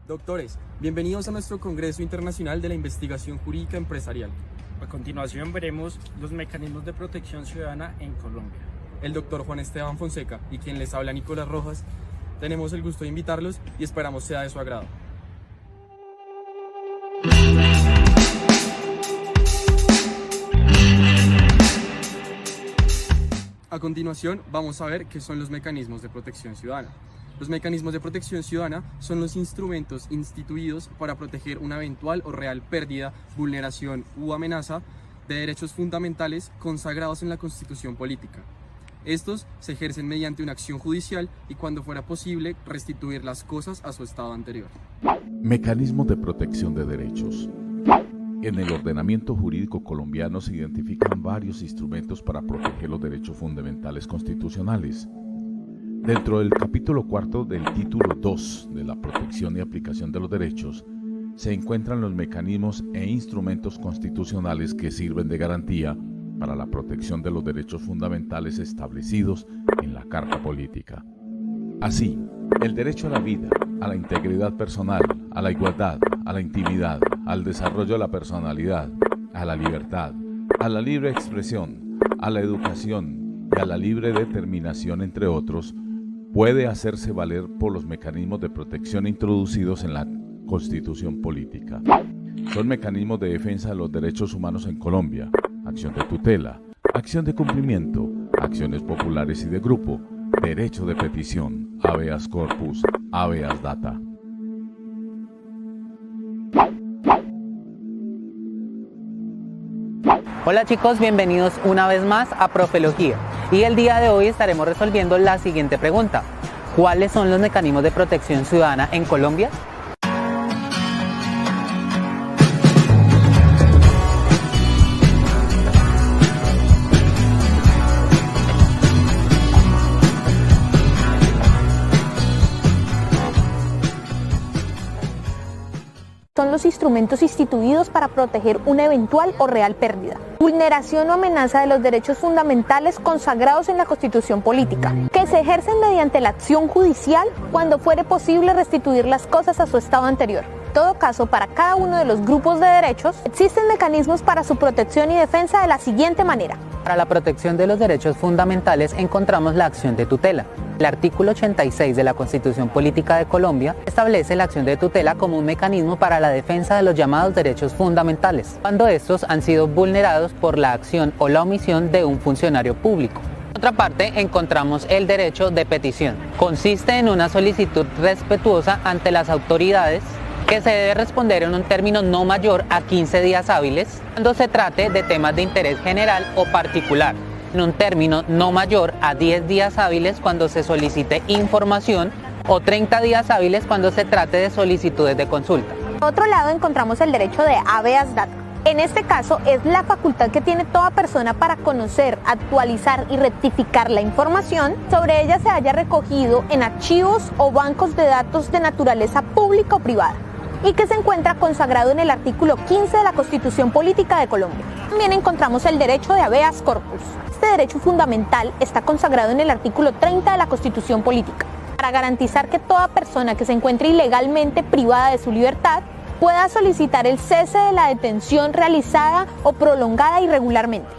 Doctores, bienvenidos a nuestro Congreso Internacional de la Investigación Jurídica Empresarial. A continuación veremos los mecanismos de protección ciudadana en Colombia. El doctor Juan Esteban Fonseca y quien les habla Nicolás Rojas, tenemos el gusto de invitarlos y esperamos sea de su agrado. A continuación vamos a ver qué son los mecanismos de protección ciudadana. Los mecanismos de protección ciudadana son los instrumentos instituidos para proteger una eventual o real pérdida, vulneración u amenaza de derechos fundamentales consagrados en la Constitución política. Estos se ejercen mediante una acción judicial y, cuando fuera posible, restituir las cosas a su estado anterior. Mecanismos de protección de derechos. En el ordenamiento jurídico colombiano se identifican varios instrumentos para proteger los derechos fundamentales constitucionales. Dentro del capítulo 4 del título 2 de la protección y aplicación de los derechos, se encuentran los mecanismos e instrumentos constitucionales que sirven de garantía para la protección de los derechos fundamentales establecidos en la Carta Política. Así, el derecho a la vida, a la integridad personal, a la igualdad, a la intimidad, al desarrollo de la personalidad, a la libertad, a la libre expresión, a la educación y a la libre determinación, entre otros, puede hacerse valer por los mecanismos de protección introducidos en la Constitución política. Son mecanismos de defensa de los derechos humanos en Colombia: acción de tutela, acción de cumplimiento, acciones populares y de grupo, derecho de petición, habeas corpus, habeas data. Hola chicos, bienvenidos una vez más a Profelogía, y el día de hoy estaremos resolviendo la siguiente pregunta: ¿cuáles son los mecanismos de protección ciudadana en Colombia? Son los instrumentos instituidos para proteger una eventual o real pérdida, vulneración o amenaza de los derechos fundamentales consagrados en la Constitución política, que se ejercen mediante la acción judicial cuando fuere posible restituir las cosas a su estado anterior. En todo caso, para cada uno de los grupos de derechos, existen mecanismos para su protección y defensa de la siguiente manera. Para la protección de los derechos fundamentales encontramos la acción de tutela. El artículo 86 de la Constitución Política de Colombia establece la acción de tutela como un mecanismo para la defensa de los llamados derechos fundamentales, cuando estos han sido vulnerados por la acción o la omisión de un funcionario público. Por otra parte, encontramos el derecho de petición. Consiste en una solicitud respetuosa ante las autoridades que se debe responder en un término no mayor a 15 días hábiles cuando se trate de temas de interés general o particular, en un término no mayor a 10 días hábiles cuando se solicite información o 30 días hábiles cuando se trate de solicitudes de consulta. Por otro lado, encontramos el derecho de habeas data. En este caso, es la facultad que tiene toda persona para conocer, actualizar y rectificar la información sobre ella se haya recogido en archivos o bancos de datos de naturaleza pública o privada, y que se encuentra consagrado en el artículo 15 de la Constitución Política de Colombia. También encontramos el derecho de habeas corpus. Este derecho fundamental está consagrado en el artículo 30 de la Constitución Política, para garantizar que toda persona que se encuentre ilegalmente privada de su libertad pueda solicitar el cese de la detención realizada o prolongada irregularmente.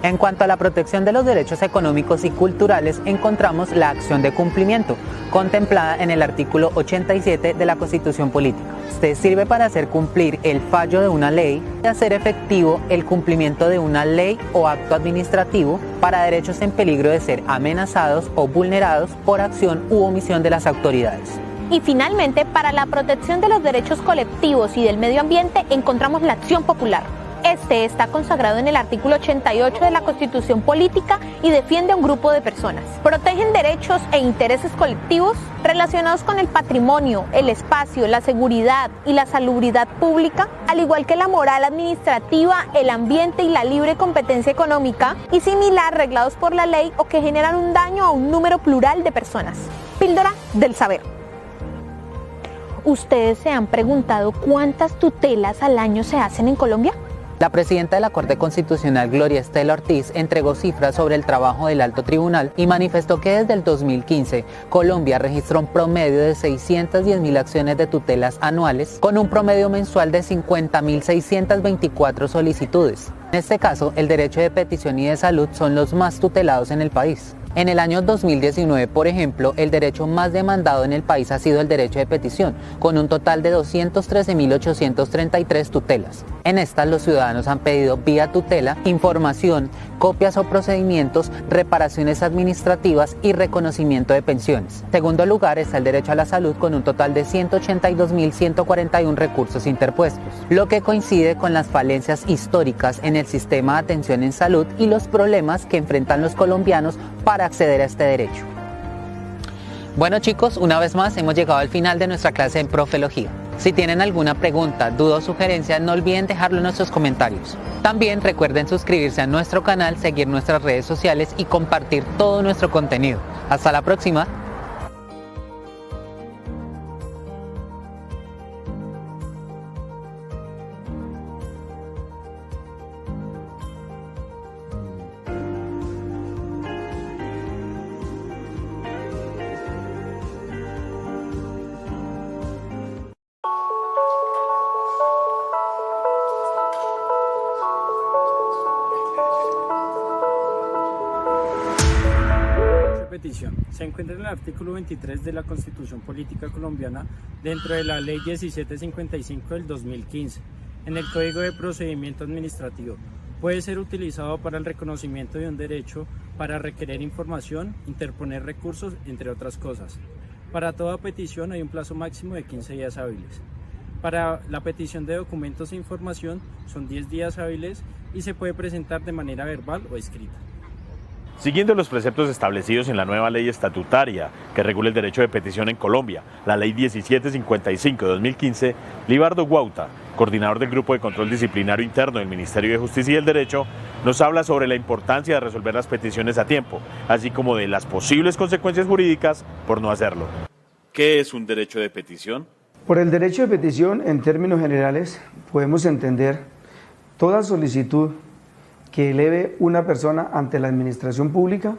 En cuanto a la protección de los derechos económicos y culturales, encontramos la acción de cumplimiento, contemplada en el artículo 87 de la Constitución Política. Este sirve para hacer cumplir el fallo de una ley y hacer efectivo el cumplimiento de una ley o acto administrativo para derechos en peligro de ser amenazados o vulnerados por acción u omisión de las autoridades. Y finalmente, para la protección de los derechos colectivos y del medio ambiente, encontramos la acción popular. Este está consagrado en el artículo 88 de la Constitución Política y defiende a un grupo de personas. Protegen derechos e intereses colectivos relacionados con el patrimonio, el espacio, la seguridad y la salubridad pública, al igual que la moral administrativa, el ambiente y la libre competencia económica y similar reglados por la ley o que generan un daño a un número plural de personas. Píldora del saber. ¿Ustedes se han preguntado cuántas tutelas al año se hacen en Colombia? La presidenta de la Corte Constitucional, Gloria Estela Ortiz, entregó cifras sobre el trabajo del Alto Tribunal y manifestó que desde el 2015 Colombia registró un promedio de 610.000 acciones de tutelas anuales, con un promedio mensual de 50.624 solicitudes. En este caso, el derecho de petición y de salud son los más tutelados en el país. En el año 2019, por ejemplo, el derecho más demandado en el país ha sido el derecho de petición, con un total de 213.833 tutelas. En estas, los ciudadanos han pedido vía tutela información, copias o procedimientos, reparaciones administrativas y reconocimiento de pensiones. En segundo lugar está el derecho a la salud, con un total de 182.141 recursos interpuestos, lo que coincide con las falencias históricas en el sistema de atención en salud y los problemas que enfrentan los colombianos para acceder a este derecho. Bueno chicos, una vez más hemos llegado al final de nuestra clase en Profelogía. Si tienen alguna pregunta, duda o sugerencia, no olviden dejarlo en nuestros comentarios. También recuerden suscribirse a nuestro canal, seguir nuestras redes sociales y compartir todo nuestro contenido. Hasta la próxima. Petición. Se encuentra en el artículo 23 de la Constitución Política Colombiana dentro de la Ley 1755 del 2015. En el Código de Procedimiento Administrativo puede ser utilizado para el reconocimiento de un derecho, para requerir información, interponer recursos, entre otras cosas. Para toda petición hay un plazo máximo de 15 días hábiles. Para la petición de documentos e información son 10 días hábiles y se puede presentar de manera verbal o escrita. Siguiendo los preceptos establecidos en la nueva ley estatutaria que regula el derecho de petición en Colombia, la ley 1755 de 2015, Libardo Guauta, coordinador del Grupo de Control Disciplinario Interno del Ministerio de Justicia y el Derecho, nos habla sobre la importancia de resolver las peticiones a tiempo, así como de las posibles consecuencias jurídicas por no hacerlo. ¿Qué es un derecho de petición? Por el derecho de petición, en términos generales, podemos entender toda solicitud que eleve una persona ante la administración pública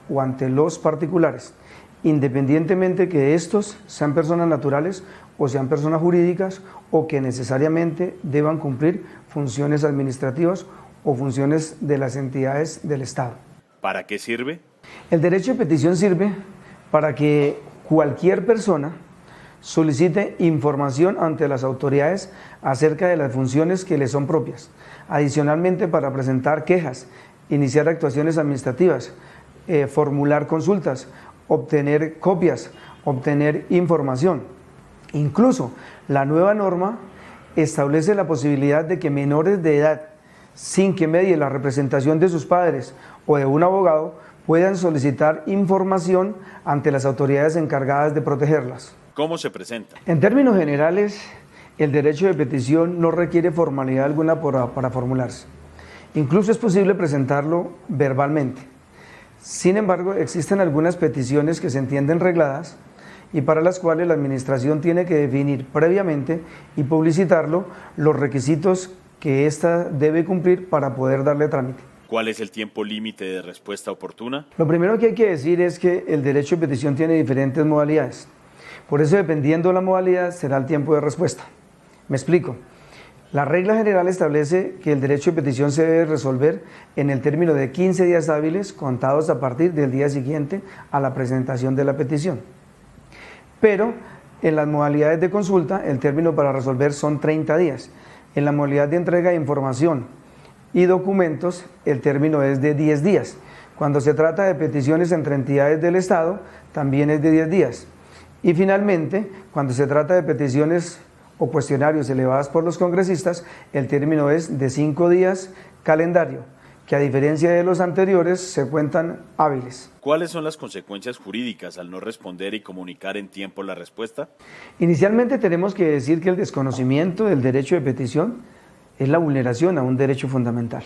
o ante los particulares, independientemente que estos sean personas naturales o sean personas jurídicas o que necesariamente deban cumplir funciones administrativas o funciones de las entidades del Estado. ¿Para qué sirve? El derecho de petición sirve para que cualquier persona solicite información ante las autoridades acerca de las funciones que le son propias. Adicionalmente, para presentar quejas, iniciar actuaciones administrativas, formular consultas, obtener copias, obtener información. Incluso la nueva norma establece la posibilidad de que menores de edad, sin que medie la representación de sus padres o de un abogado, puedan solicitar información ante las autoridades encargadas de protegerlas. ¿Cómo se presenta? En términos generales, el derecho de petición no requiere formalidad alguna para formularse. Incluso es posible presentarlo verbalmente. Sin embargo, existen algunas peticiones que se entienden regladas y para las cuales la administración tiene que definir previamente y publicitarlo los requisitos que ésta debe cumplir para poder darle trámite. ¿Cuál es el tiempo límite de respuesta oportuna? Lo primero que hay que decir es que el derecho de petición tiene diferentes modalidades. Por eso, dependiendo de la modalidad, será el tiempo de respuesta. Me explico. La regla general establece que el derecho de petición se debe resolver en el término de 15 días hábiles contados a partir del día siguiente a la presentación de la petición. Pero en las modalidades de consulta, el término para resolver son 30 días. En la modalidad de entrega de información y documentos, el término es de 10 días. Cuando se trata de peticiones entre entidades del Estado, también es de 10 días. Y finalmente, cuando se trata de peticiones o cuestionarios elevadas por los congresistas, el término es de 5 días calendario, que a diferencia de los anteriores se cuentan hábiles. ¿Cuáles son las consecuencias jurídicas al no responder y comunicar en tiempo la respuesta? Inicialmente tenemos que decir que el desconocimiento del derecho de petición es la vulneración a un derecho fundamental.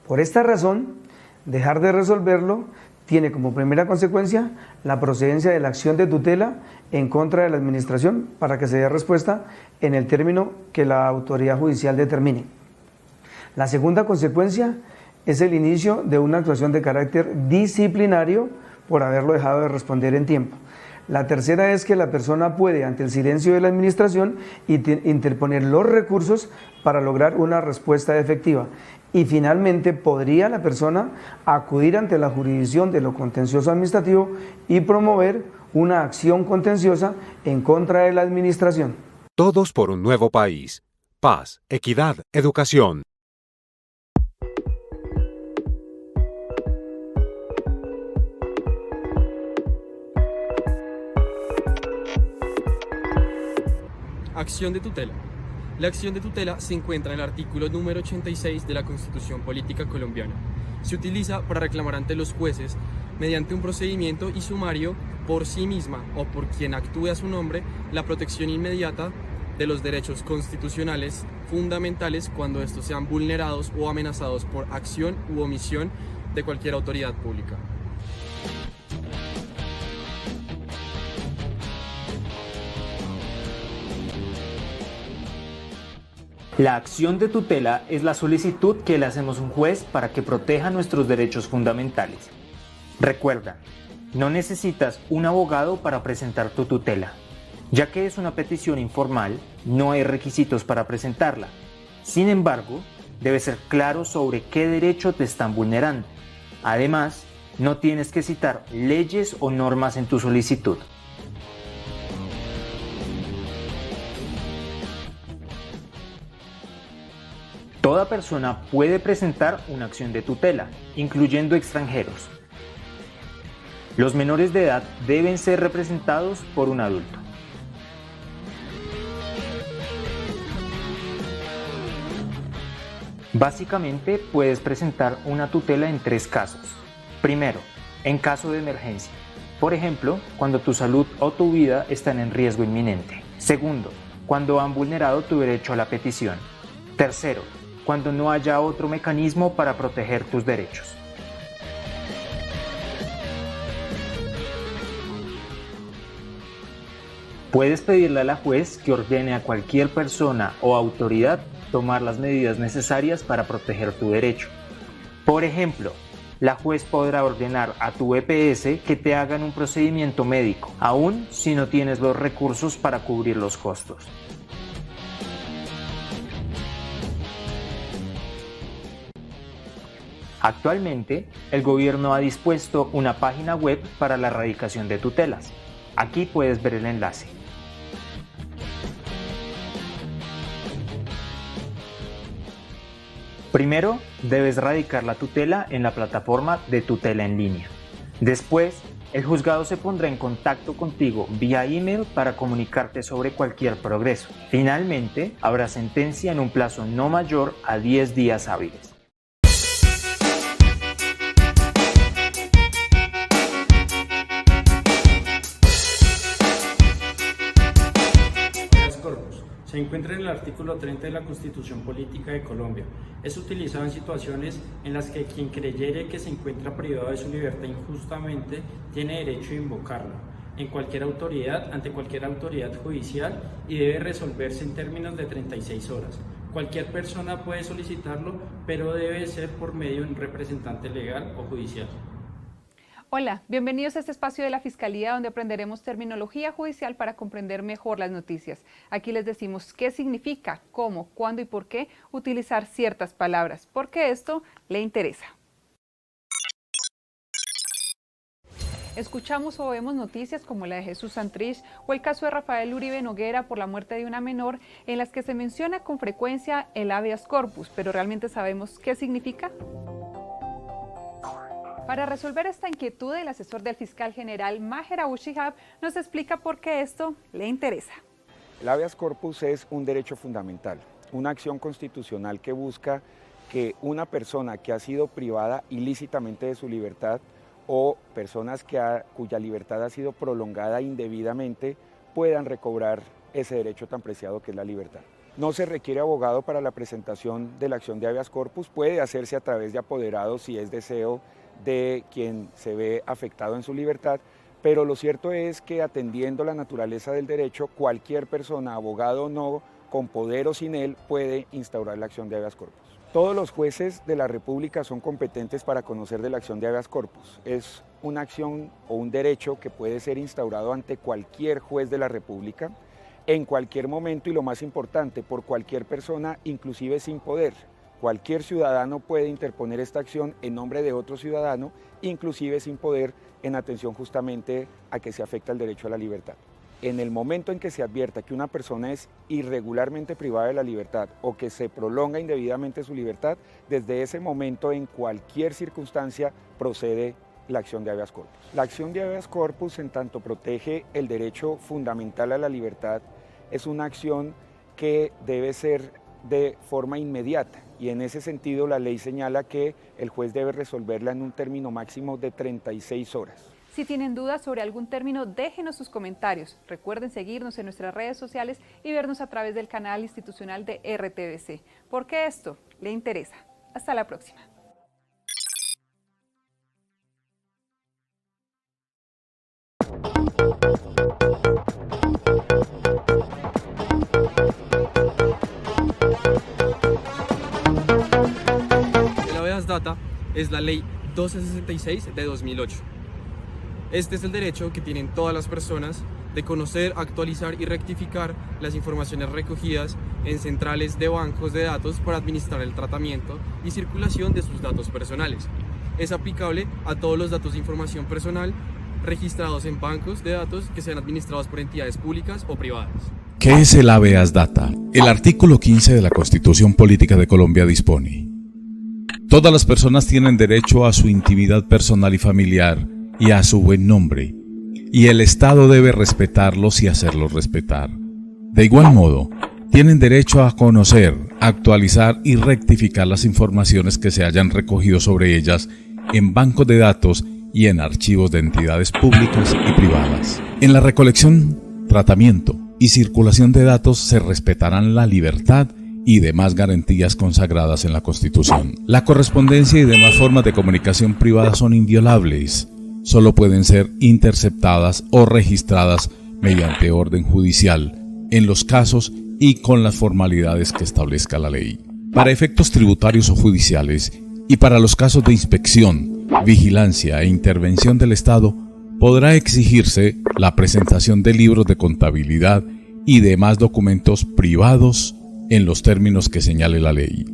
Por esta razón, dejar de resolverlo tiene como primera consecuencia la procedencia de la acción de tutela en contra de la administración para que se dé respuesta en el término que la autoridad judicial determine. La segunda consecuencia es el inicio de una actuación de carácter disciplinario por haberlo dejado de responder en tiempo. La tercera es que la persona puede, ante el silencio de la administración, interponer los recursos para lograr una respuesta efectiva. Y finalmente podría la persona acudir ante la jurisdicción de lo contencioso administrativo y promover una acción contenciosa en contra de la administración. Todos por un nuevo país. Paz, equidad, educación. Acción de tutela. La acción de tutela se encuentra en el artículo número 86 de la Constitución Política Colombiana. Se utiliza para reclamar ante los jueces, mediante un procedimiento y sumario, por sí misma o por quien actúe a su nombre, la protección inmediata de los derechos constitucionales fundamentales cuando estos sean vulnerados o amenazados por acción u omisión de cualquier autoridad pública. La acción de tutela es la solicitud que le hacemos a un juez para que proteja nuestros derechos fundamentales. Recuerda, no necesitas un abogado para presentar tu tutela. Ya que es una petición informal, no hay requisitos para presentarla. Sin embargo, debes ser claro sobre qué derecho te están vulnerando. Además, no tienes que citar leyes o normas en tu solicitud. Toda persona puede presentar una acción de tutela, incluyendo extranjeros. Los menores de edad deben ser representados por un adulto. Básicamente, puedes presentar una tutela en 3 casos. Primero, en caso de emergencia. Por ejemplo, cuando tu salud o tu vida están en riesgo inminente. Segundo, cuando han vulnerado tu derecho a la petición. Tercero, cuando no haya otro mecanismo para proteger tus derechos. Puedes pedirle a la juez que ordene a cualquier persona o autoridad tomar las medidas necesarias para proteger tu derecho. Por ejemplo, la juez podrá ordenar a tu EPS que te hagan un procedimiento médico, aun si no tienes los recursos para cubrir los costos. Actualmente, el gobierno ha dispuesto una página web para la erradicación de tutelas. Aquí puedes ver el enlace. Primero, debes radicar la tutela en la plataforma de tutela en línea. Después, el juzgado se pondrá en contacto contigo vía email para comunicarte sobre cualquier progreso. Finalmente, habrá sentencia en un plazo no mayor a 10 días hábiles. Se encuentra en el artículo 30 de la Constitución Política de Colombia. Es utilizado en situaciones en las que quien creyere que se encuentra privado de su libertad injustamente tiene derecho a invocarlo en cualquier autoridad, ante cualquier autoridad judicial, y debe resolverse en términos de 36 horas. Cualquier persona puede solicitarlo, pero debe ser por medio de un representante legal o judicial. Hola, bienvenidos a este espacio de la Fiscalía donde aprenderemos terminología judicial para comprender mejor las noticias. Aquí les decimos qué significa, cómo, cuándo y por qué utilizar ciertas palabras, porque esto le interesa. Escuchamos o vemos noticias como la de Jesús Santrich o el caso de Rafael Uribe Noguera por la muerte de una menor, en las que se menciona con frecuencia el habeas corpus, pero ¿realmente sabemos qué significa? Para resolver esta inquietud, el asesor del fiscal general Maher Abu Shihab nos explica por qué esto le interesa. El habeas corpus es un derecho fundamental, una acción constitucional que busca que una persona que ha sido privada ilícitamente de su libertad o personas cuya libertad ha sido prolongada indebidamente puedan recobrar ese derecho tan preciado que es la libertad. No se requiere abogado para la presentación de la acción de habeas corpus, puede hacerse a través de apoderados si es deseo de quien se ve afectado en su libertad, pero lo cierto es que atendiendo la naturaleza del derecho, cualquier persona, abogado o no, con poder o sin él, puede instaurar la acción de habeas corpus. Todos los jueces de la República son competentes para conocer de la acción de habeas corpus. Es una acción o un derecho que puede ser instaurado ante cualquier juez de la República, en cualquier momento y lo más importante, por cualquier persona, inclusive sin poder. Cualquier ciudadano puede interponer esta acción en nombre de otro ciudadano, inclusive sin poder, en atención justamente a que se afecta el derecho a la libertad. En el momento en que se advierta que una persona es irregularmente privada de la libertad o que se prolonga indebidamente su libertad, desde ese momento, en cualquier circunstancia, procede la acción de habeas corpus. La acción de habeas corpus, en tanto protege el derecho fundamental a la libertad, es una acción que debe ser de forma inmediata y en ese sentido la ley señala que el juez debe resolverla en un término máximo de 36 horas. Si tienen dudas sobre algún término, déjenos sus comentarios. Recuerden seguirnos en nuestras redes sociales y vernos a través del canal institucional de RTVC, porque esto le interesa. Hasta la próxima. El habeas data es la ley 1266 de 2008. Este es el derecho que tienen todas las personas de conocer, actualizar y rectificar las informaciones recogidas en centrales de bancos de datos para administrar el tratamiento y circulación de sus datos personales. Es aplicable a todos los datos de información personal registrados en bancos de datos que sean administrados por entidades públicas o privadas. ¿Qué es el habeas data? El artículo 15 de la Constitución Política de Colombia dispone: todas las personas tienen derecho a su intimidad personal y familiar y a su buen nombre, y el Estado debe respetarlos y hacerlos respetar. De igual modo, tienen derecho a conocer, actualizar y rectificar las informaciones que se hayan recogido sobre ellas en bancos de datos y en archivos de entidades públicas y privadas. En la recolección, tratamiento y circulación de datos se respetarán la libertad y demás garantías consagradas en la Constitución. La correspondencia y demás formas de comunicación privada son inviolables. Solo pueden ser interceptadas o registradas mediante orden judicial, en los casos y con las formalidades que establezca la ley. Para efectos tributarios o judiciales, y para los casos de inspección, vigilancia e intervención del Estado, podrá exigirse la presentación de libros de contabilidad y demás documentos privados en los términos que señale la ley.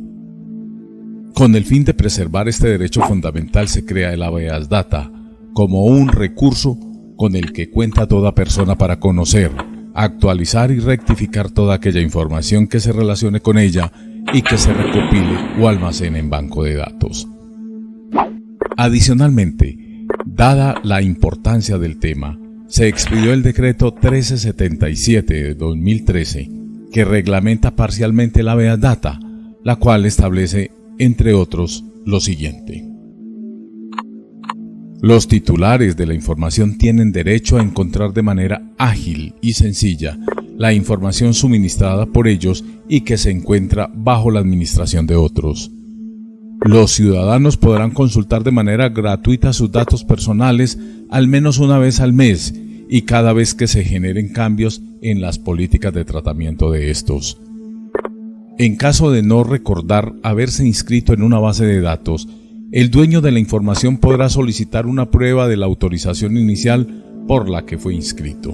Con el fin de preservar este derecho fundamental se crea el habeas data, como un recurso con el que cuenta toda persona para conocer, actualizar y rectificar toda aquella información que se relacione con ella y que se recopile o almacene en banco de datos. Adicionalmente, dada la importancia del tema, se expidió el decreto 1377 de 2013, que reglamenta parcialmente el habeas data, la cual establece, entre otros, lo siguiente. Los titulares de la información tienen derecho a encontrar de manera ágil y sencilla la información suministrada por ellos y que se encuentra bajo la administración de otros. Los ciudadanos podrán consultar de manera gratuita sus datos personales al menos una vez al mes y cada vez que se generen cambios en las políticas de tratamiento de estos. En caso de no recordar haberse inscrito en una base de datos, el dueño de la información podrá solicitar una prueba de la autorización inicial por la que fue inscrito.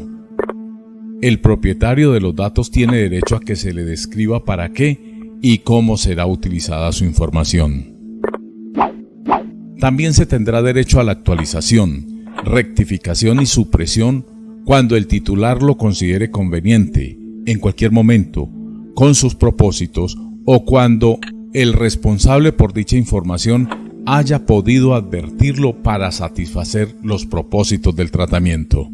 El propietario de los datos tiene derecho a que se le describa para qué y cómo será utilizada su información. También se tendrá derecho a la actualización, rectificación y supresión cuando el titular lo considere conveniente, en cualquier momento, con sus propósitos o cuando el responsable por dicha información haya podido advertirlo para satisfacer los propósitos del tratamiento.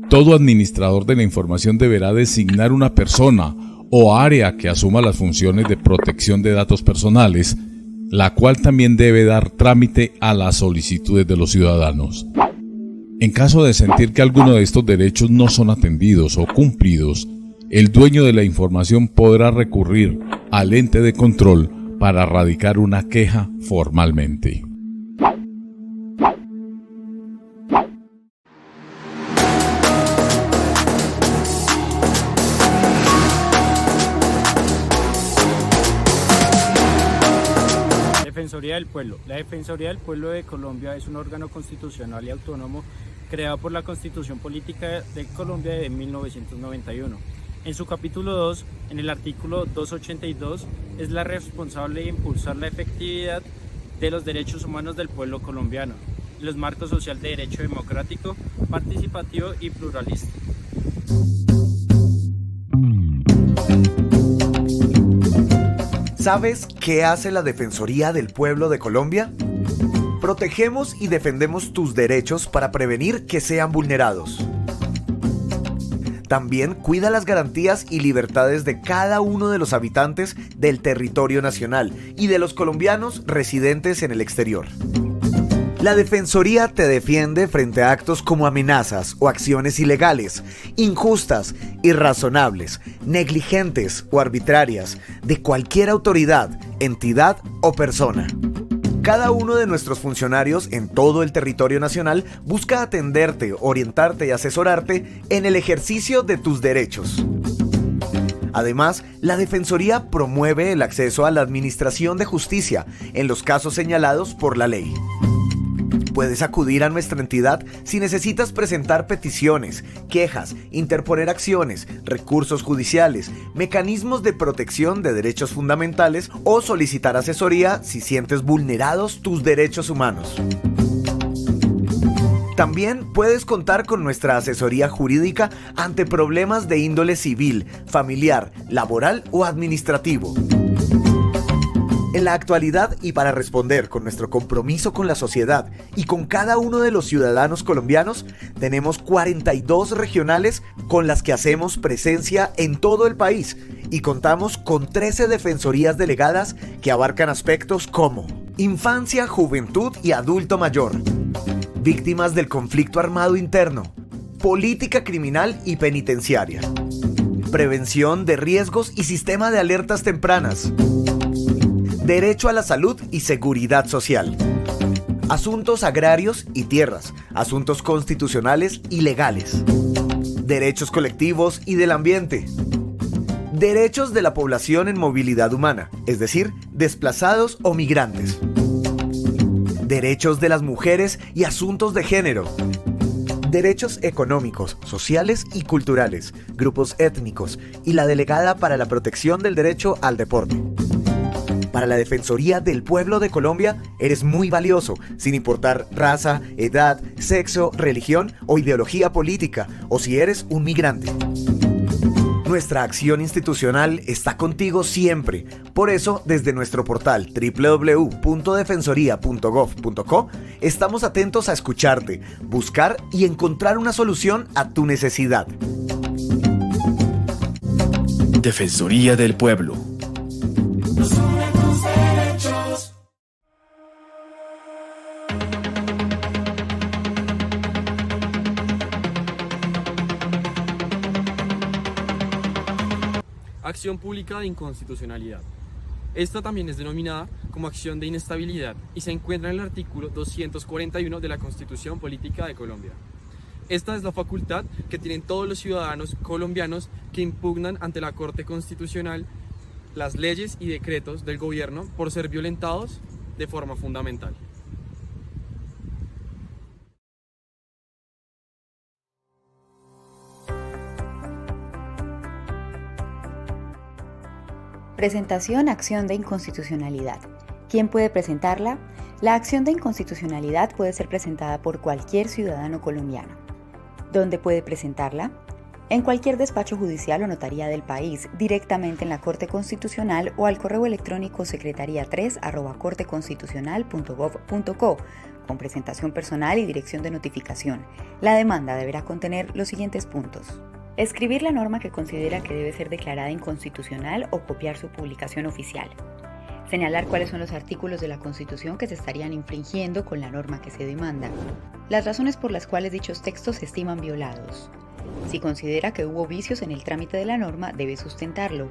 Todo administrador de la información deberá designar una persona o área que asuma las funciones de protección de datos personales, la cual también debe dar trámite a las solicitudes de los ciudadanos. En caso de sentir que alguno de estos derechos no son atendidos o cumplidos, el dueño de la información podrá recurrir al ente de control para radicar una queja formalmente. Defensoría del Pueblo. La Defensoría del Pueblo de Colombia es un órgano constitucional y autónomo creado por la Constitución Política de Colombia de 1991. En su capítulo 2, en el artículo 282, es la responsable de impulsar la efectividad de los derechos humanos del pueblo colombiano, los marcos social de derecho democrático, participativo y pluralista. ¿Sabes qué hace la Defensoría del Pueblo de Colombia? Protegemos y defendemos tus derechos para prevenir que sean vulnerados. También cuida las garantías y libertades de cada uno de los habitantes del territorio nacional y de los colombianos residentes en el exterior. La Defensoría te defiende frente a actos como amenazas o acciones ilegales, injustas, irrazonables, negligentes o arbitrarias de cualquier autoridad, entidad o persona. Cada uno de nuestros funcionarios en todo el territorio nacional busca atenderte, orientarte y asesorarte en el ejercicio de tus derechos. Además, la Defensoría promueve el acceso a la administración de justicia en los casos señalados por la ley. Puedes acudir a nuestra entidad si necesitas presentar peticiones, quejas, interponer acciones, recursos judiciales, mecanismos de protección de derechos fundamentales o solicitar asesoría si sientes vulnerados tus derechos humanos. También puedes contar con nuestra asesoría jurídica ante problemas de índole civil, familiar, laboral o administrativo. En la actualidad, y para responder con nuestro compromiso con la sociedad y con cada uno de los ciudadanos colombianos, tenemos 42 regionales con las que hacemos presencia en todo el país y contamos con 13 defensorías delegadas que abarcan aspectos como infancia, juventud y adulto mayor, víctimas del conflicto armado interno, política criminal y penitenciaria, prevención de riesgos y sistema de alertas tempranas, derecho a la salud y seguridad social, asuntos agrarios y tierras, asuntos constitucionales y legales, derechos colectivos y del ambiente, derechos de la población en movilidad humana, es decir, desplazados o migrantes, derechos de las mujeres y asuntos de género, derechos económicos, sociales y culturales, grupos étnicos y la delegada para la protección del derecho al deporte. Para la Defensoría del Pueblo de Colombia, eres muy valioso, sin importar raza, edad, sexo, religión o ideología política, o si eres un migrante. Nuestra acción institucional está contigo siempre. Por eso, desde nuestro portal www.defensoría.gov.co, estamos atentos a escucharte, buscar y encontrar una solución a tu necesidad. Defensoría del Pueblo. Acción pública de inconstitucionalidad. Esta también es denominada como acción de inestabilidad y se encuentra en el artículo 241 de la Constitución Política de Colombia. Esta es la facultad que tienen todos los ciudadanos colombianos que impugnan ante la Corte Constitucional las leyes y decretos del gobierno por ser violentados de forma fundamental. Presentación acción de inconstitucionalidad. ¿Quién puede presentarla? La acción de inconstitucionalidad puede ser presentada por cualquier ciudadano colombiano. ¿Dónde puede presentarla? En cualquier despacho judicial o notaría del país, directamente en la Corte Constitucional o al correo electrónico secretaria3@corteconstitucional.gov.co, con presentación personal y dirección de notificación. La demanda deberá contener los siguientes puntos. Escribir la norma que considera que debe ser declarada inconstitucional o copiar su publicación oficial. Señalar cuáles son los artículos de la Constitución que se estarían infringiendo con la norma que se demanda. Las razones por las cuales dichos textos se estiman violados. Si considera que hubo vicios en el trámite de la norma, debe sustentarlo.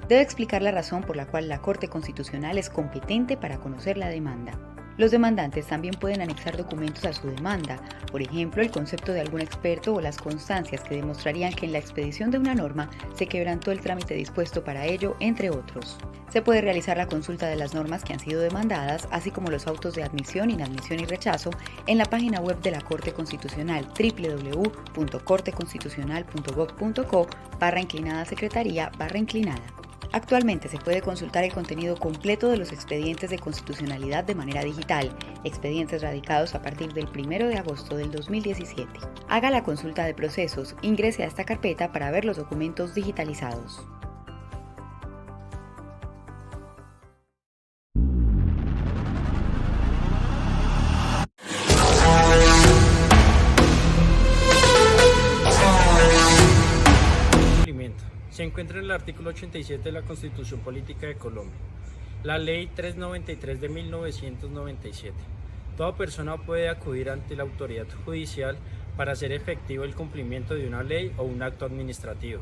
Debe explicar la razón por la cual la Corte Constitucional es competente para conocer la demanda. Los demandantes también pueden anexar documentos a su demanda, por ejemplo, el concepto de algún experto o las constancias que demostrarían que en la expedición de una norma se quebrantó el trámite dispuesto para ello, entre otros. Se puede realizar la consulta de las normas que han sido demandadas, así como los autos de admisión, inadmisión y rechazo, en la página web de la Corte Constitucional www.corteconstitucional.gov.co/secretaría/inclinada. Actualmente se puede consultar el contenido completo de los expedientes de constitucionalidad de manera digital, expedientes radicados a partir del 1 de agosto del 2017. Haga la consulta de procesos, ingrese a esta carpeta para ver los documentos digitalizados. Se encuentra en el artículo 87 de la Constitución Política de Colombia. La Ley 393 de 1997. Toda persona puede acudir ante la autoridad judicial para hacer efectivo el cumplimiento de una ley o un acto administrativo.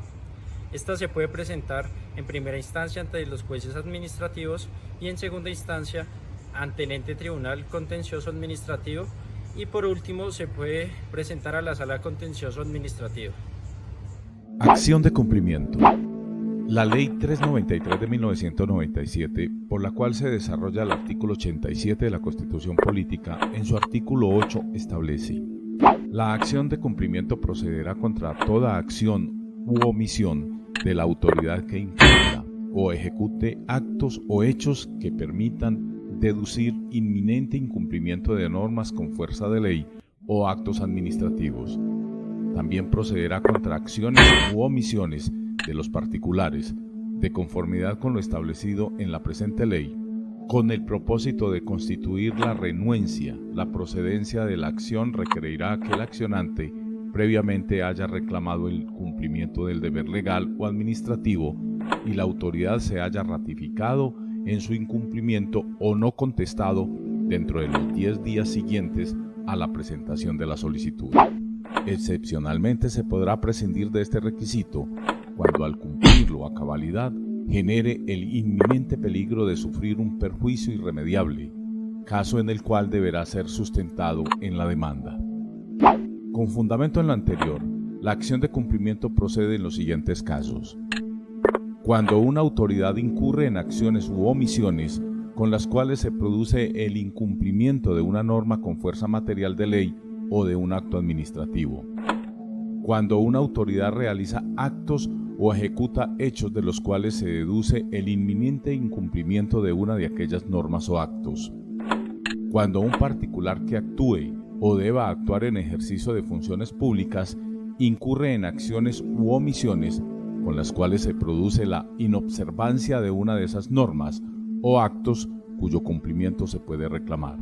Esta se puede presentar en primera instancia ante los jueces administrativos y en segunda instancia ante el ente tribunal contencioso administrativo y por último se puede presentar a la sala contencioso administrativo. Acción de cumplimiento. La Ley 393 de 1997, por la cual se desarrolla el artículo 87 de la Constitución Política, en su artículo 8 establece: la acción de cumplimiento procederá contra toda acción u omisión de la autoridad que incumpla o ejecute actos o hechos que permitan deducir inminente incumplimiento de normas con fuerza de ley o actos administrativos. También procederá contra acciones u omisiones de los particulares, de conformidad con lo establecido en la presente ley, con el propósito de constituir la renuencia. La procedencia de la acción requerirá que el accionante previamente haya reclamado el cumplimiento del deber legal o administrativo y la autoridad se haya ratificado en su incumplimiento o no contestado dentro de los 10 días siguientes a la presentación de la solicitud. Excepcionalmente se podrá prescindir de este requisito cuando al cumplirlo a cabalidad genere el inminente peligro de sufrir un perjuicio irremediable, caso en el cual deberá ser sustentado en la demanda. Con fundamento en lo anterior, la acción de cumplimiento procede en los siguientes casos: cuando una autoridad incurre en acciones u omisiones con las cuales se produce el incumplimiento de una norma con fuerza material de ley o de un acto administrativo. Cuando una autoridad realiza actos o ejecuta hechos de los cuales se deduce el inminente incumplimiento de una de aquellas normas o actos. Cuando un particular que actúe o deba actuar en ejercicio de funciones públicas incurre en acciones u omisiones con las cuales se produce la inobservancia de una de esas normas o actos cuyo cumplimiento se puede reclamar.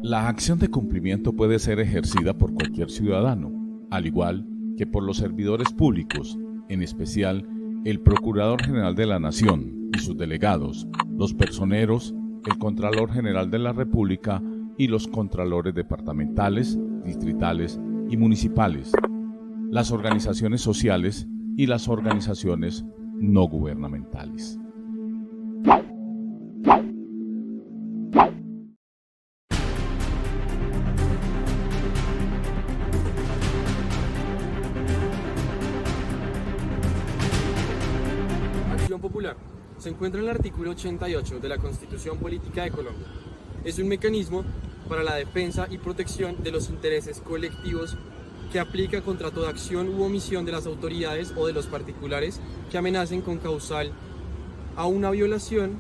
La acción de cumplimiento puede ser ejercida por cualquier ciudadano, al igual que por los servidores públicos, en especial el Procurador General de la Nación y sus delegados, los personeros, el Contralor General de la República y los contralores departamentales, distritales y municipales, las organizaciones sociales y las organizaciones no gubernamentales. Popular se encuentra en el artículo 88 de la Constitución Política de Colombia. Es un mecanismo para la defensa y protección de los intereses colectivos que aplica contra toda acción u omisión de las autoridades o de los particulares que amenacen con causal a una violación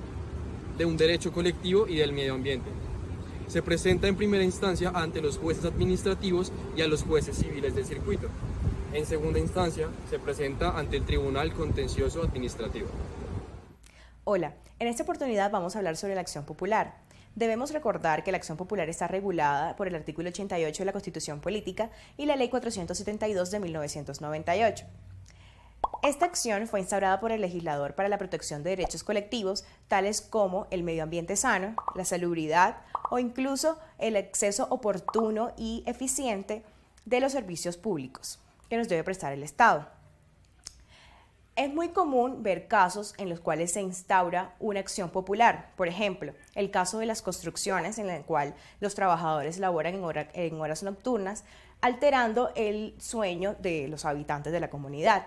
de un derecho colectivo y del medio ambiente. Se presenta en primera instancia ante los jueces administrativos y a los jueces civiles del circuito. En segunda instancia, se presenta ante el Tribunal Contencioso Administrativo. Hola, en esta oportunidad vamos a hablar sobre la acción popular. Debemos recordar que la acción popular está regulada por el artículo 88 de la Constitución Política y la Ley 472 de 1998. Esta acción fue instaurada por el legislador para la protección de derechos colectivos, tales como el medio ambiente sano, la salubridad o incluso el acceso oportuno y eficiente de los servicios públicos que nos debe prestar el Estado. Es muy común ver casos en los cuales se instaura una acción popular. Por ejemplo, el caso de las construcciones en el cual los trabajadores laboran en horas nocturnas, alterando el sueño de los habitantes de la comunidad.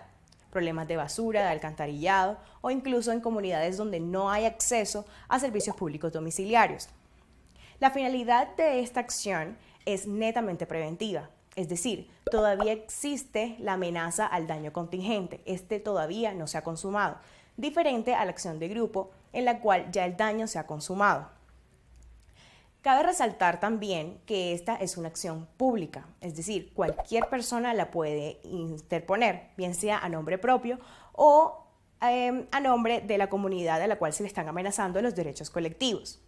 Problemas de basura, de alcantarillado o incluso en comunidades donde no hay acceso a servicios públicos domiciliarios. La finalidad de esta acción es netamente preventiva. Es decir, todavía existe la amenaza al daño contingente. Este todavía no se ha consumado, diferente a la acción de grupo en la cual ya el daño se ha consumado. Cabe resaltar también que esta es una acción pública, es decir, cualquier persona la puede interponer, bien sea a nombre propio o a nombre de la comunidad a la cual se le están amenazando los derechos colectivos.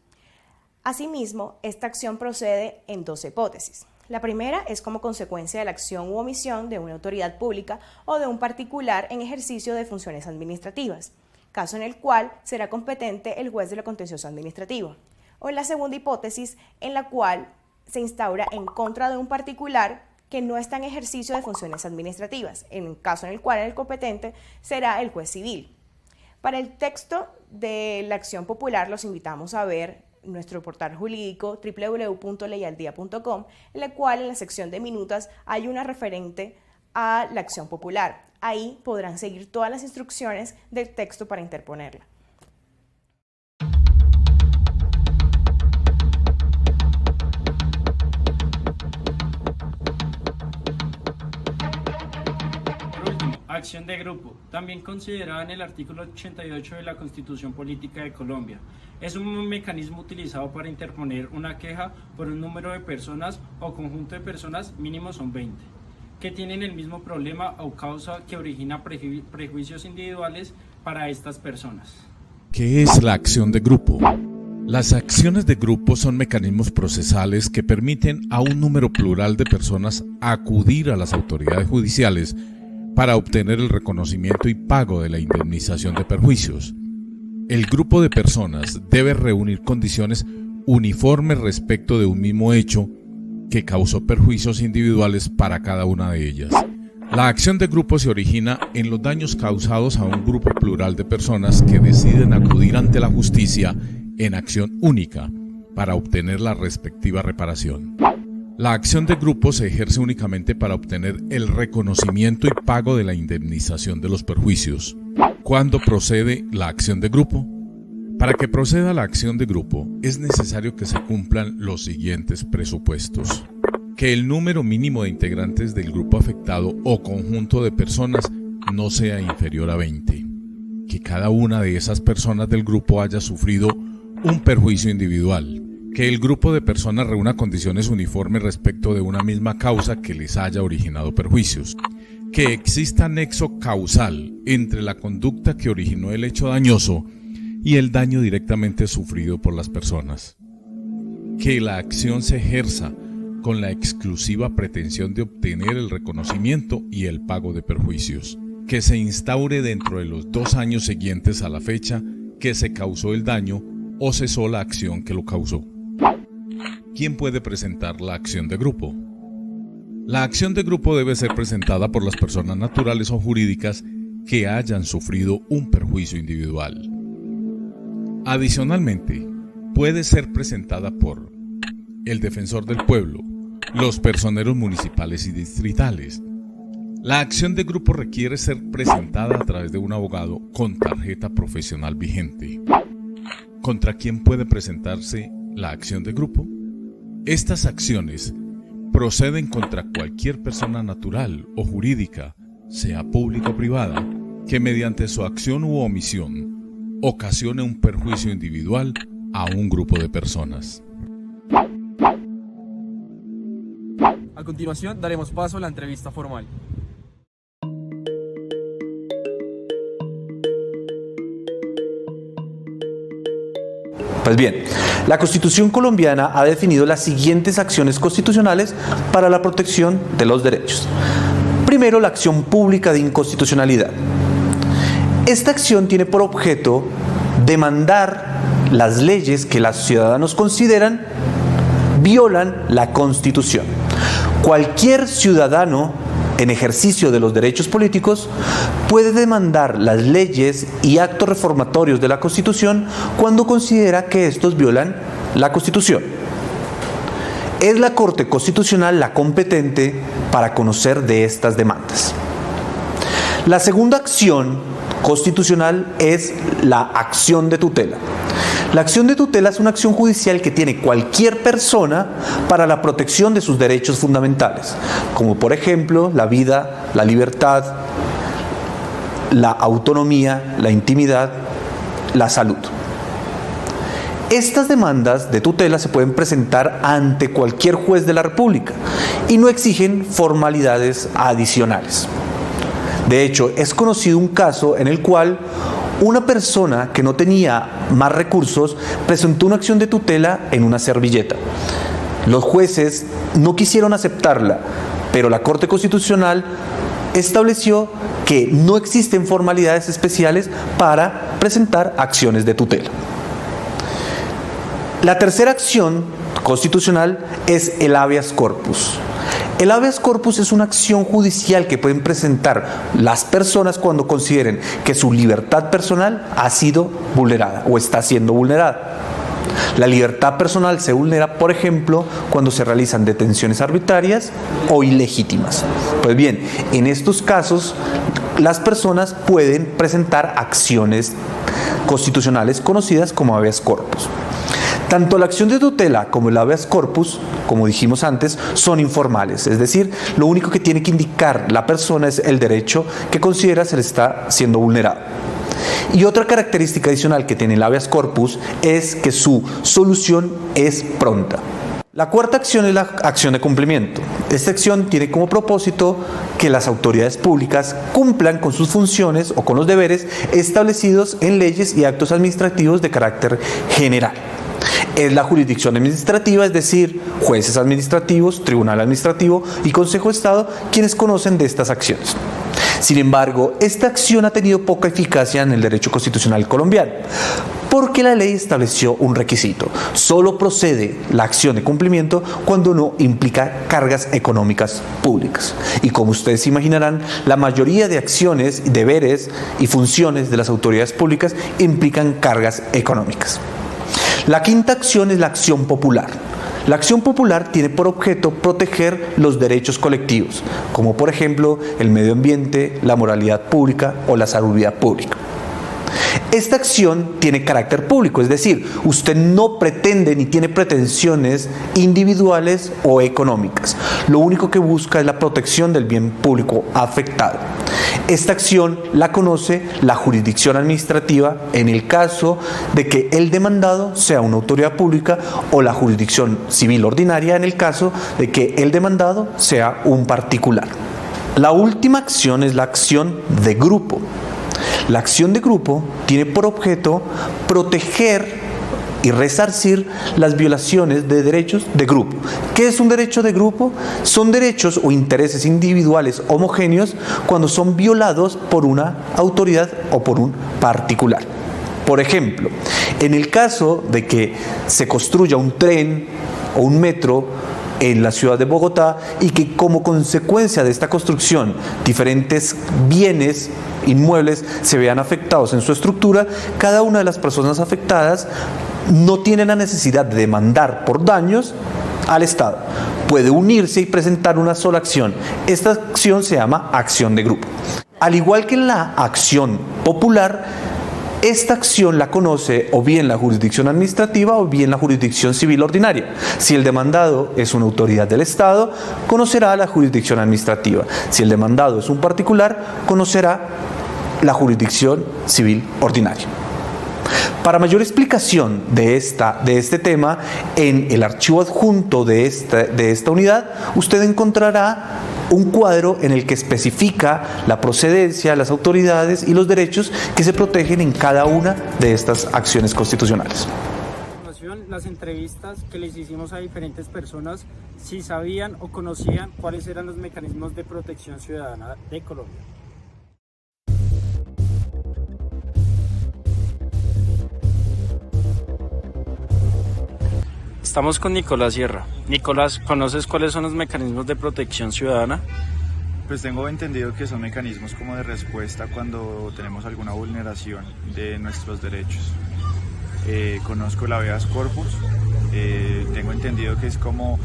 Asimismo, esta acción procede en dos hipótesis. La primera es como consecuencia de la acción u omisión de una autoridad pública o de un particular en ejercicio de funciones administrativas, caso en el cual será competente el juez de lo contencioso administrativo. O en la segunda hipótesis, en la cual se instaura en contra de un particular que no está en ejercicio de funciones administrativas, en el caso en el cual el competente será el juez civil. Para el texto de la acción popular los invitamos a ver nuestro portal jurídico www.leyaldía.com, en la cual en la sección de minutas hay una referente a la acción popular. Ahí podrán seguir todas las instrucciones del texto para interponerla. Acción de grupo, también considerada en el artículo 88 de la Constitución Política de Colombia. Es un mecanismo utilizado para interponer una queja por un número de personas o conjunto de personas, mínimo son 20, que tienen el mismo problema o causa que origina prejuicios individuales para estas personas. ¿Qué es la acción de grupo? Las acciones de grupo son mecanismos procesales que permiten a un número plural de personas acudir a las autoridades judiciales para obtener el reconocimiento y pago de la indemnización de perjuicios. El grupo de personas debe reunir condiciones uniformes respecto de un mismo hecho que causó perjuicios individuales para cada una de ellas. La acción de grupo se origina en los daños causados a un grupo plural de personas que deciden acudir ante la justicia en acción única para obtener la respectiva reparación. La acción de grupo se ejerce únicamente para obtener el reconocimiento y pago de la indemnización de los perjuicios. ¿Cuándo procede la acción de grupo? Para que proceda la acción de grupo es necesario que se cumplan los siguientes presupuestos. Que el número mínimo de integrantes del grupo afectado o conjunto de personas no sea inferior a 20. Que cada una de esas personas del grupo haya sufrido un perjuicio individual. Que el grupo de personas reúna condiciones uniformes respecto de una misma causa que les haya originado perjuicios. Que exista nexo causal entre la conducta que originó el hecho dañoso y el daño directamente sufrido por las personas. Que la acción se ejerza con la exclusiva pretensión de obtener el reconocimiento y el pago de perjuicios. Que se instaure dentro de los 2 años siguientes a la fecha que se causó el daño o cesó la acción que lo causó. ¿Quién puede presentar la acción de grupo? La acción de grupo debe ser presentada por las personas naturales o jurídicas que hayan sufrido un perjuicio individual. Adicionalmente, puede ser presentada por el defensor del pueblo, los personeros municipales y distritales. La acción de grupo requiere ser presentada a través de un abogado con tarjeta profesional vigente. ¿Contra quién puede presentarse la acción de grupo? Estas acciones proceden contra cualquier persona natural o jurídica, sea pública o privada, que mediante su acción u omisión ocasione un perjuicio individual a un grupo de personas. A continuación daremos paso a la entrevista formal. Pues bien, la Constitución colombiana ha definido las siguientes acciones constitucionales para la protección de los derechos. Primero, la acción pública de inconstitucionalidad. Esta acción tiene por objeto demandar las leyes que los ciudadanos consideran violan la Constitución. Cualquier ciudadano en ejercicio de los derechos políticos puede demandar las leyes y actos reformatorios de la Constitución cuando considera que estos violan la Constitución. Es la Corte Constitucional la competente para conocer de estas demandas. La segunda acción constitucional es la acción de tutela. La acción de tutela es una acción judicial que tiene cualquier persona para la protección de sus derechos fundamentales, como por ejemplo la vida, la libertad, la autonomía, la intimidad, la salud. Estas demandas de tutela se pueden presentar ante cualquier juez de la República y no exigen formalidades adicionales. De hecho, es conocido un caso en el cual una persona que no tenía más recursos presentó una acción de tutela en una servilleta. Los jueces no quisieron aceptarla, pero la Corte Constitucional estableció que no existen formalidades especiales para presentar acciones de tutela. La tercera acción constitucional es el habeas corpus. El habeas corpus es una acción judicial que pueden presentar las personas cuando consideren que su libertad personal ha sido vulnerada o está siendo vulnerada. La libertad personal se vulnera, por ejemplo, cuando se realizan detenciones arbitrarias o ilegítimas. Pues bien, en estos casos, las personas pueden presentar acciones constitucionales conocidas como habeas corpus. Tanto la acción de tutela como el habeas corpus, como dijimos antes, son informales, es decir, lo único que tiene que indicar la persona es el derecho que considera se le está siendo vulnerado. Y otra característica adicional que tiene el habeas corpus es que su solución es pronta. La cuarta acción es la acción de cumplimiento. Esta acción tiene como propósito que las autoridades públicas cumplan con sus funciones o con los deberes establecidos en leyes y actos administrativos de carácter general. Es la jurisdicción administrativa, es decir, jueces administrativos, tribunal administrativo y Consejo de Estado quienes conocen de estas acciones. Sin embargo, esta acción ha tenido poca eficacia en el derecho constitucional colombiano, porque la ley estableció un requisito. Solo procede la acción de cumplimiento cuando no implica cargas económicas públicas. Y como ustedes imaginarán, la mayoría de acciones, deberes y funciones de las autoridades públicas implican cargas económicas. La quinta acción es la acción popular. La acción popular tiene por objeto proteger los derechos colectivos, como por ejemplo el medio ambiente, la moralidad pública o la salubridad pública. Esta acción tiene carácter público, es decir, usted no pretende ni tiene pretensiones individuales o económicas. Lo único que busca es la protección del bien público afectado. Esta acción la conoce la jurisdicción administrativa en el caso de que el demandado sea una autoridad pública o la jurisdicción civil ordinaria en el caso de que el demandado sea un particular. La última acción es la acción de grupo. La acción de grupo tiene por objeto proteger y resarcir las violaciones de derechos de grupo. ¿Qué es un derecho de grupo? Son derechos o intereses individuales homogéneos cuando son violados por una autoridad o por un particular. Por ejemplo, en el caso de que se construya un tren o un metro en la ciudad de Bogotá y que como consecuencia de esta construcción diferentes bienes inmuebles se vean afectados en su estructura, cada una de las personas afectadas no tiene la necesidad de demandar por daños al Estado. Puede unirse y presentar una sola acción. Esta acción se llama acción de grupo. Al igual que en la acción popular, esta acción la conoce o bien la jurisdicción administrativa o bien la jurisdicción civil ordinaria. Si el demandado es una autoridad del Estado, conocerá la jurisdicción administrativa. Si el demandado es un particular, conocerá la jurisdicción civil ordinaria. Para mayor explicación de este tema, en el archivo adjunto de esta unidad, usted encontrará un cuadro en el que especifica la procedencia, las autoridades y los derechos que se protegen en cada una de estas acciones constitucionales. continuación las entrevistas que les hicimos a diferentes personas si sabían o conocían cuáles eran los mecanismos de protección ciudadana de Colombia. Estamos con Nicolás Sierra. Nicolás, ¿conoces cuáles son los mecanismos de protección ciudadana? Pues tengo entendido que son mecanismos como de respuesta cuando tenemos alguna vulneración de nuestros derechos. Conozco el habeas corpus, tengo entendido que es como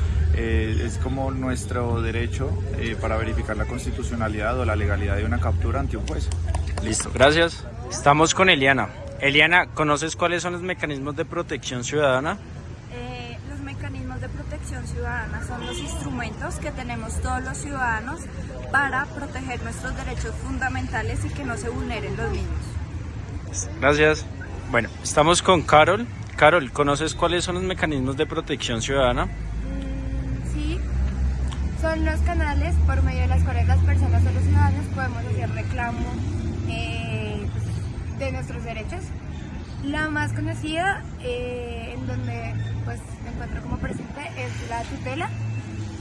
nuestro derecho para verificar la constitucionalidad o la legalidad de una captura ante un juez. Listo, gracias. Estamos con Eliana. Eliana, ¿conoces cuáles son los mecanismos de protección ciudadana? Los mecanismos de protección ciudadana son los instrumentos que tenemos todos los ciudadanos para proteger nuestros derechos fundamentales y que no se vulneren los mismos. Gracias. Bueno, estamos con Carol. Carol, ¿conoces cuáles son los mecanismos de protección ciudadana? Sí, son los canales por medio de los cuales las personas o los ciudadanos podemos hacer reclamo de nuestros derechos. La más conocida, en donde pues me encuentro como presente, es la tutela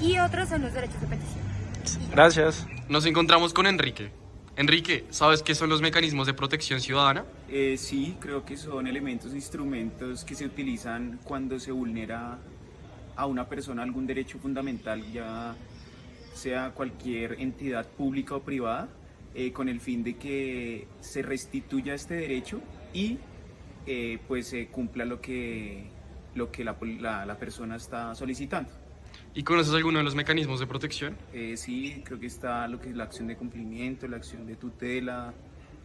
y otros son los derechos de petición. Gracias. Nos encontramos con Enrique. Enrique, ¿sabes qué son los mecanismos de protección ciudadana? Sí, creo que son elementos e instrumentos que se utilizan cuando se vulnera a una persona algún derecho fundamental, ya sea cualquier entidad pública o privada, con el fin de que se restituya este derecho y pues se cumpla lo que la persona está solicitando. ¿Y conoces alguno de los mecanismos de protección? Sí, creo que está lo que es la acción de cumplimiento, la acción de tutela,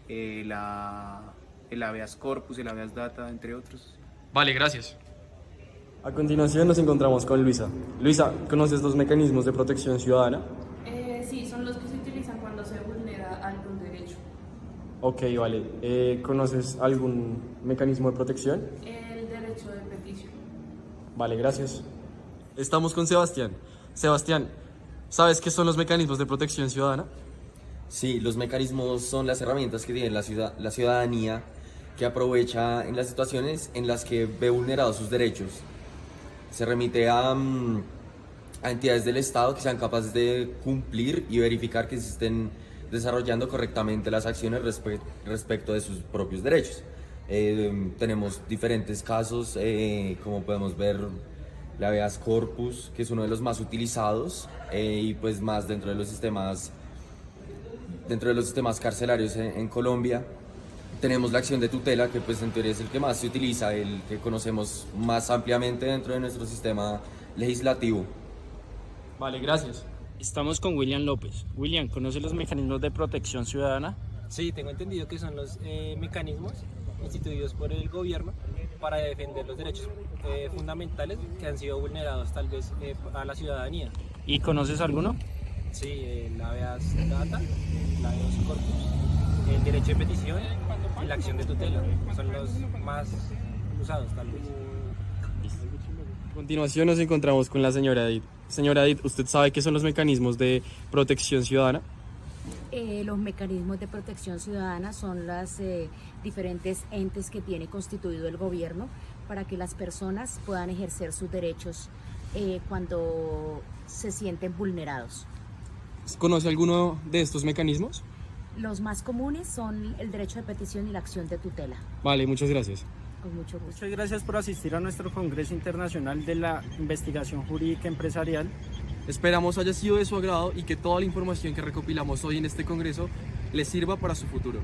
el habeas corpus, el habeas data, entre otros. Vale, gracias. A continuación nos encontramos con Luisa. Luisa, ¿conoces los mecanismos de protección ciudadana? Sí, son los que se utilizan cuando se vulnera algún derecho. Ok, vale. ¿Conoces algún mecanismo de protección? El derecho de petición. Vale, gracias. Estamos con Sebastián. Sebastián, ¿sabes qué son los mecanismos de protección ciudadana? Sí, los mecanismos son las herramientas que tiene la ciudadanía que aprovecha en las situaciones en las que ve vulnerados sus derechos. Se remite a entidades del Estado que sean capaces de cumplir y verificar que se estén desarrollando correctamente las acciones respecto de sus propios derechos. Tenemos diferentes casos, como podemos ver, la habeas corpus, que es uno de los más utilizados y pues más dentro de los sistemas carcelarios en Colombia. Tenemos la acción de tutela, que pues en teoría es el que más se utiliza, el que conocemos más ampliamente dentro de nuestro sistema legislativo. Vale, gracias. Estamos con William López. William, ¿conoce los mecanismos de protección ciudadana? Sí, tengo entendido que son los mecanismos instituidos por el gobierno para defender los derechos fundamentales que han sido vulnerados tal vez a la ciudadanía. ¿Y conoces alguno? Sí, la habeas data, la habeas corpus, el derecho de petición y la acción de tutela son los más usados tal vez. A continuación nos encontramos con la señora Edith. Señora Edith, ¿usted sabe qué son los mecanismos de protección ciudadana? Los mecanismos de protección ciudadana son los diferentes entes que tiene constituido el gobierno para que las personas puedan ejercer sus derechos cuando se sienten vulnerados. ¿Conoce alguno de estos mecanismos? Los más comunes son el derecho de petición y la acción de tutela. Vale, muchas gracias. Con mucho gusto. Muchas gracias por asistir a nuestro Congreso Internacional de la Investigación Jurídica Empresarial. Esperamos haya sido de su agrado y que toda la información que recopilamos hoy en este congreso les sirva para su futuro.